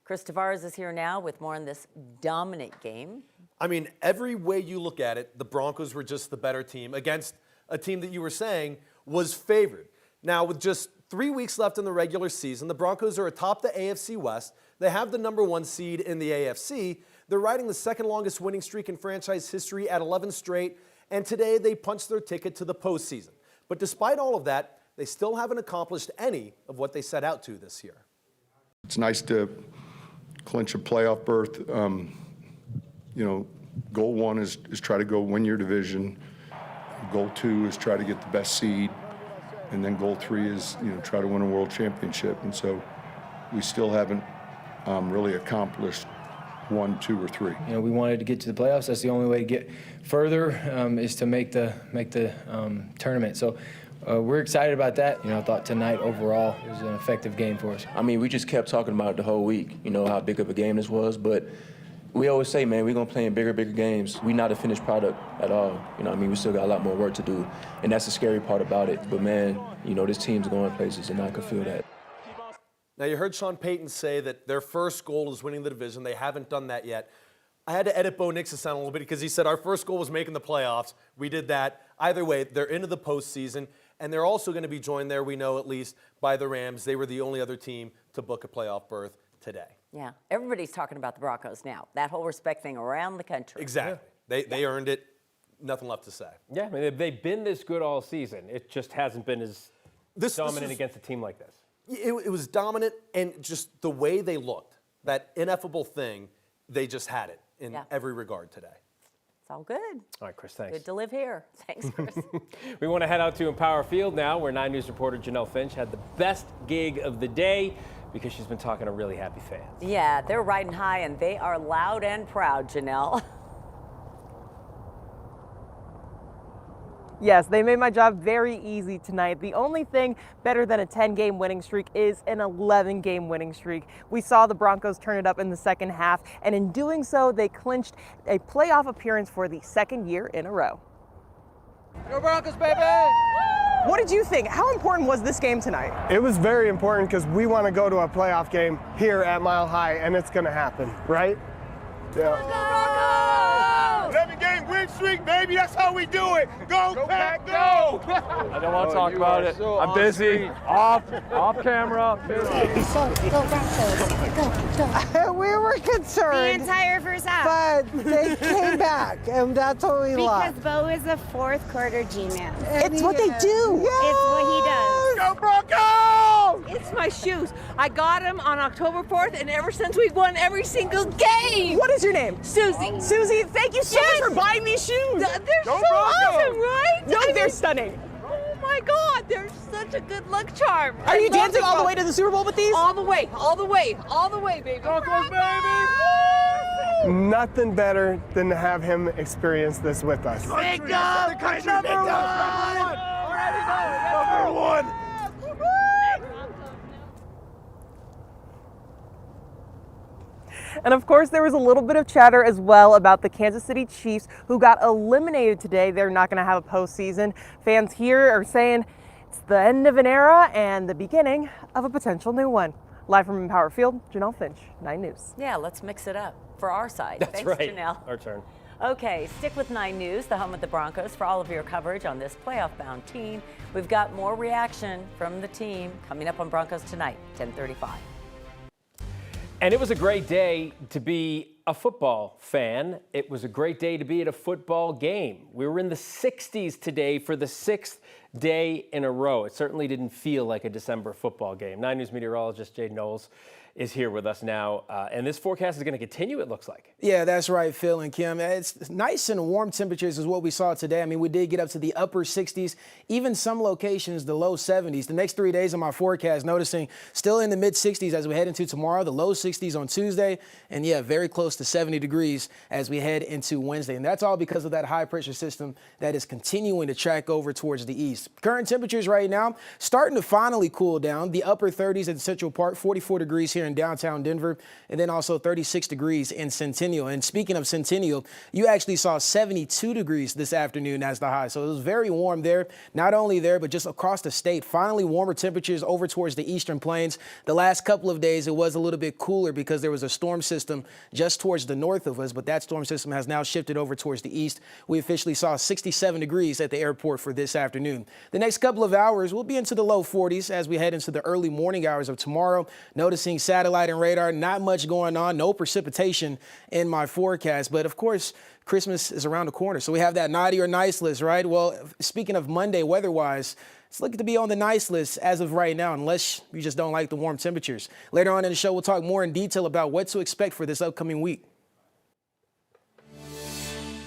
Chris Tavares is here now with more on this dominant game. I mean, every way you look at it, the Broncos were just the better team against a team that you were saying was favored. Now, with just 3 weeks left in the regular season, the Broncos are atop the AFC West. They have the #1 seed in the AFC. They're riding the second longest winning streak in franchise history at 11 straight, and today they punched their ticket to the postseason. But despite all of that, they still haven't accomplished any of what they set out to this year. It's nice to clinch a playoff berth. Goal one is try to go win your division. Goal two is try to get the best seed. And then goal three is, try to win a world championship. And so we still haven't really accomplished 1, 2, or 3. We wanted to get to the playoffs. That's the only way to get further is to make the tournament. So we're excited about that. I thought tonight overall it was an effective game for us. I mean, we just kept talking about it the whole week, how big of a game this was. But we always say, man, we're going to play in bigger games. We're not a finished product at all. We still got a lot more work to do. And that's the scary part about it. But, man, this team's going places, and I can feel that. Now, you heard Sean Payton say that their first goal is winning the division. They haven't done that yet. I had to edit Bo Nix's sound a little bit because he said our first goal was making the playoffs. We did that. Either way, they're into the postseason, and they're also going to be joined there, we know at least, by the Rams. They were the only other team to book a playoff berth today. Yeah, everybody's talking about the Broncos now. That whole respect thing around the country. Exactly. Yeah. They earned it. Nothing left to say. Yeah, I mean, they've been this good all season. It just hasn't been as dominant against a team like this. It was dominant, and just the way they looked, that ineffable thing, they just had it in every regard today. It's all good. All right, Chris, thanks. Good to live here. Thanks, Chris. We want to head out to Empower Field now, where 9 News reporter Janelle Finch had the best gig of the day because she's been talking to really happy fans. Yeah, they're riding high, and they are loud and proud, Janelle. Yes, they made my job very easy tonight. The only thing better than a 10-game winning streak is an 11-game winning streak. We saw the Broncos turn it up in the second half, and in doing so, they clinched a playoff appearance for the second year in a row. Go Broncos, baby! What did you think? How important was this game tonight? It was very important because we want to go to a playoff game here at Mile High, and it's going to happen, right? Yeah. 11-game win streak, baby. That's how we do it. Go Pack, go! I don't want to talk about it. I'm busy. Off camera. We were concerned. The entire first half. But they came back, and that's what we love. Because Bo is a fourth quarter G-man. It's what they do. Yes. It's what he does. Go Broncos! It's my shoes. I got them on October 4th, and ever since we've won every single game. What is your name? Susie. Susie, thank you so much for buying these shoes. They're so awesome, right? No, they're stunning. Oh my God, they're such a good luck charm. Are you dancing all the way to the Super Bowl with these? All the way, baby. Broncos, baby! Nothing better than to have him experience this with us. Big dog, number one! Number one! And of course, there was a little bit of chatter as well about the Kansas City Chiefs, who got eliminated today. They're not going to have a postseason. Fans here are saying it's the end of an era and the beginning of a potential new one. Live from Empower Field, Janelle Finch, 9 News. Yeah, let's mix it up for our side. That's Thanks, right. Janelle. Our turn. Okay, stick with 9 News, the home of the Broncos, for all of your coverage on this playoff-bound team. We've got more reaction from the team coming up on Broncos Tonight, 10:35. And it was a great day to be a football fan. It was a great day to be at a football game. We were in the 60s today for the 6th day in a row. It certainly didn't feel like a December football game. 9 News meteorologist Jay Knowles is here with us now. And this forecast is going to continue, it looks like. Yeah, that's right, Phil and Kim. It's nice and warm temperatures is what we saw today. I mean, we did get up to the upper 60s, even some locations, the low 70s. The next 3 days of my forecast, noticing still in the mid 60s as we head into tomorrow, the low 60s on Tuesday, and yeah, very close to 70 degrees as we head into Wednesday. And that's all because of that high pressure system that is continuing to track over towards the east. Current temperatures right now starting to finally cool down. The upper 30s in Central Park, 44 degrees here here in downtown Denver, and then also 36 degrees in Centennial. And speaking of Centennial, you actually saw 72 degrees this afternoon as the high. So it was very warm there, not only there, but just across the state. Finally, warmer temperatures over towards the eastern plains. The last couple of days, it was a little bit cooler because there was a storm system just towards the north of us, but that storm system has now shifted over towards the east. We officially saw 67 degrees at the airport for this afternoon. The next couple of hours, we'll be into the low 40s as we head into the early morning hours of tomorrow. Noticing satellite and radar, not much going on, no precipitation in my forecast, but of course, Christmas is around the corner, so we have that naughty or nice list, right? Well, speaking of Monday weather-wise, it's looking to be on the nice list as of right now, unless you just don't like the warm temperatures. Later on in the show, we'll talk more in detail about what to expect for this upcoming week.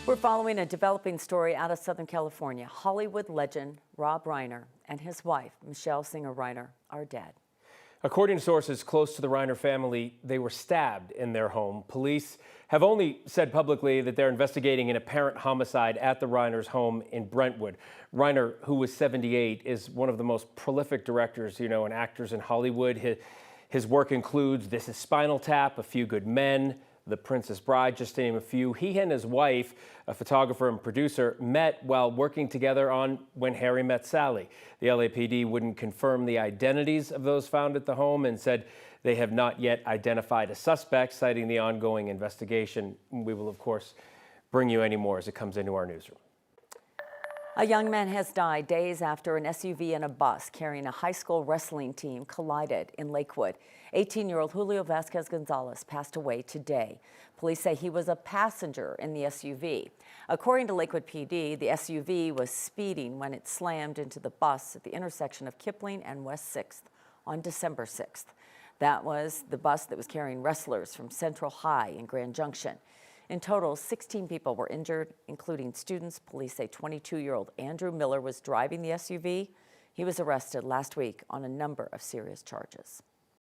We're following a developing story out of Southern California. Hollywood legend Rob Reiner and his wife, Michelle Singer Reiner, are dead. According to sources close to the Reiner family, they were stabbed in their home. Police have only said publicly that they're investigating an apparent homicide at the Reiner's home in Brentwood. Reiner, who was 78, is one of the most prolific directors, and actors in Hollywood. His work includes This Is Spinal Tap, A Few Good Men, The Princess Bride, just to name a few. He and his wife, a photographer and producer, met while working together on When Harry Met Sally. The LAPD wouldn't confirm the identities of those found at the home and said they have not yet identified a suspect, citing the ongoing investigation. We will, of course, bring you any more as it comes into our newsroom. A young man has died days after an SUV and a bus carrying a high school wrestling team collided in Lakewood. 18-year-old Julio Vasquez Gonzalez passed away today. Police say he was a passenger in the SUV. According to Lakewood PD, the SUV was speeding when it slammed into the bus at the intersection of Kipling and West 6th on December 6th. That was the bus that was carrying wrestlers from Central High in Grand Junction. In total, 16 people were injured, including students. Police say 22-year-old Andrew Miller was driving the SUV. He was arrested last week on a number of serious charges.